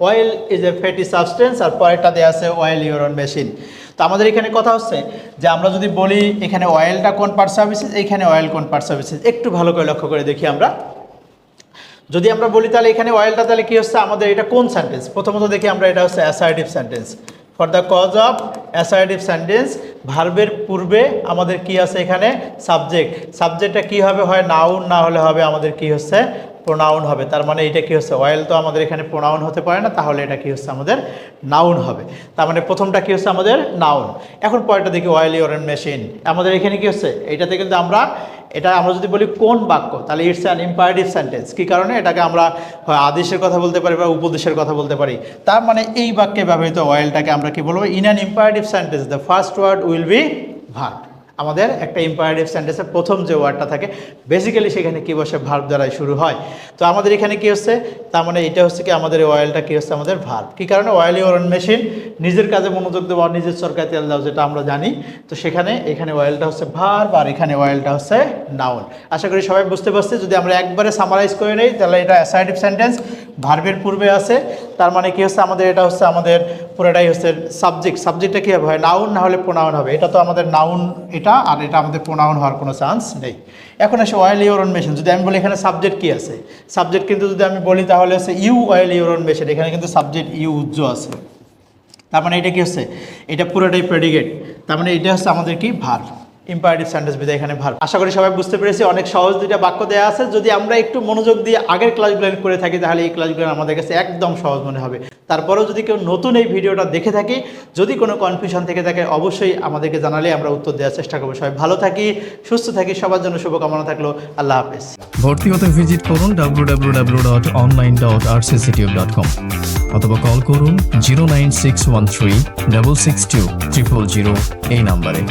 Oil is a fatty substance, আর পরেরটা দেওয়া আছে অয়েল ইউর ওন মেশিন। তো আমাদের এখানে কথা হচ্ছে যে আমরা যদি বলি এখানে অয়েলটা কোন পার্টস অফ স্পিচ, এখানে অয়েল কোন পার্টস অফ স্পিচ, একটু ভালো করে লক্ষ্য করে দেখি আমরা। যদি আমরা বলি তাহলে এখানে অয়েলটা তাহলে কি হচ্ছে আমাদের, এটা কোন সেন্টেন্স? প্রথমত দেখি আমরা, এটা হচ্ছে assertive sentence. For the cause of assertive sentence, ভার্বের পূর্বে আমাদের কি আছে এখানে সাবজেক্ট। সাবজেক্টটা কি হবে, হয় নাউন, না হলে হবে আমাদের কি হচ্ছে প্রোনাউন হবে। তার মানে এটা কি হচ্ছে, অয়েল তো আমাদের এখানে প্রোনাউন হতে পারে না, তাহলে এটা কি হচ্ছে আমাদের নাউন হবে। তার মানে প্রথমটা কি হচ্ছে আমাদের নাউন। এখন পরেরটা দেখি অয়েল ইউর ওন মেশিন। আমাদের এখানে কি হচ্ছে, এইটাতে কিন্তু আমরা যদি বলি কোন বাক্য, তাহলে ইটস অ্যান ইম্পারেটিভ সেন্টেন্স। কী কারণে? এটাকে আমরা হয় আদেশের কথা বলতে পারি বা উপদেশের কথা বলতে পারি। তার মানে এই বাক্যে ব্যবহৃত অয়েলটাকে আমরা কি বলবো, in an imperative sentence the first word will be verb. আমাদের একটা ইম্পারেটিভ সেন্টেন্সের প্রথম যে ওয়ার্ডটা থাকে বেসিক্যালি সেখানে কি বসে, ভার্ব দ্বারাই শুরু হয়। তো আমাদের এখানে কি হচ্ছে, তার মানে এটা হচ্ছে কি আমাদের অয়েলটা কি হচ্ছে আমাদের ভার্ব। কী কারণে? অয়েল ইউর ওন মেশিন, নিজের কাজে মনোযোগ দেওয়া, নিজের চরকায় তেল দাও, যেটা আমরা জানি। তো সেখানে এখানে অয়েলটা হচ্ছে ভার্ব, আর এখানে অয়েলটা হচ্ছে নাউন। আশা করি সবাই বুঝতে পারছি। যদি আমরা একবারে সামারাইজ করে নেই তাহলে এটা অ্যাসার্টিভ সেন্টেন্স, ভার্বের পূর্বে আছে। তার মানে কি হচ্ছে আমাদের, এটা হচ্ছে আমাদের পুরোটাই হচ্ছে সাবজেক্ট। সাবজেক্টটা কী হবে, হয় নাউন না হলে প্রোনাউন হবে। এটা তো আমাদের নাউন এটা, আর এটা আমাদের প্রোনাউন হওয়ার কোনো চান্স নেই। এখন আসে অয়েল ইউর ওন মেশিন। যদি আমি বলি এখানে সাবজেক্ট কি আছে, সাবজেক্ট কিন্তু যদি আমি বলি তাহলে হচ্ছে you oil your own machine. এখানে কিন্তু সাবজেক্ট ইউ উজ্জ্ব আছে। তার মানে এটা কি হচ্ছে, এটা পুরোটাই প্রেডিকেট। তার মানে এটা হচ্ছে আমাদের কি ভার্ব, ইম্পারেটিভ সেন্টেন্স বিধায় এখানে ভার্ব। আশা করি সবাই বুঝতে পেরেছি। অনেক সহজ দুইটা বাক্য দেওয়া আছে। যদি আমরা একটু মনোযোগ দিয়ে আগের ক্লাসগুলো করে থাকি তাহলে এই ক্লাসগুলো আমাদের কাছে একদম সহজ মনে হবে। তারপরেও যদি কেউ নতুন এই ভিডিওটা দেখে থাকি, যদি কোনো কনফিউশন থেকে থাকে অবশ্যই আমাদেরকে জানালে আমরা উত্তর দেওয়ার চেষ্টা করবো। সবাই ভালো থাকি, সুস্থ থাকি, সবার জন্য শুভকামনা থাকলো। আল্লাহ হাফেজ। ভর্তি হতে ভিজিট করুন www.online.rcctube.com অথবা কল করুন 09613 662 000 এই নাম্বারে।